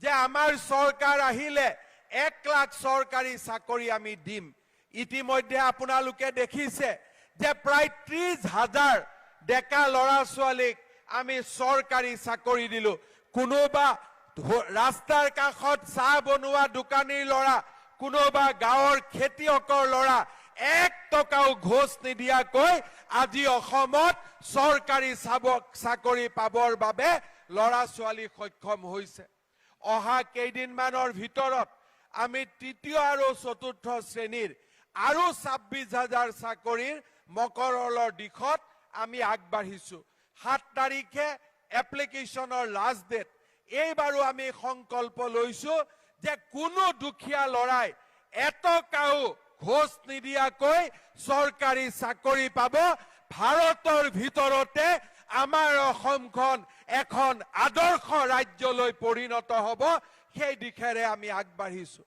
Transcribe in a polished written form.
যে আমাৰ চৰকাৰ আহিলে 1 লাখ চৰকাৰী চাকৰি আমি দিম। ইতিমধ্যে আপোনালোকে দেখিছে যে প্ৰায় 30,000 ডেকা ল'ৰা ছোৱালীক আমি চৰকাৰী চাকৰি দিলো। কোনোবা ৰাস্তাৰ কাষত চাহ বনোৱা দোকানীৰ ল'ৰা, কোনোবা গাঁৱৰ খেতিয়কৰ ল'ৰা 1 টকাও ঘোষ নিদিয়াকৈ আজি অসমত চৰকাৰী চাকৰি পাবৰ বাবে ল'ৰা ছোৱালী সক্ষম হৈছে। অহা কেইদিনমানৰ ভিতৰত আমি তৃতীয় আৰু চতুৰ্থ শ্ৰেণীৰ আৰু 26,000 চাকৰিৰ মকৰলৰ দিশত আমি আগবাঢ়িছো। 7 তাৰিখে এপ্লিকেশ্যনৰ লাষ্ট ডেট। এইবাৰো আমি সংকল্প লৈছো যে কোনো দুখীয়া ল'ৰাই এটকাও ঘোষ নিদিয়াকৈ চৰকাৰী চাকৰি পাব। ভাৰতৰ ভিতৰতে আমাৰ অসমখন এখন আদৰ্শ ৰাজ্যলৈ পৰিণত হ'ব। সেই দিশেৰে আমি আগবাঢ়িছো।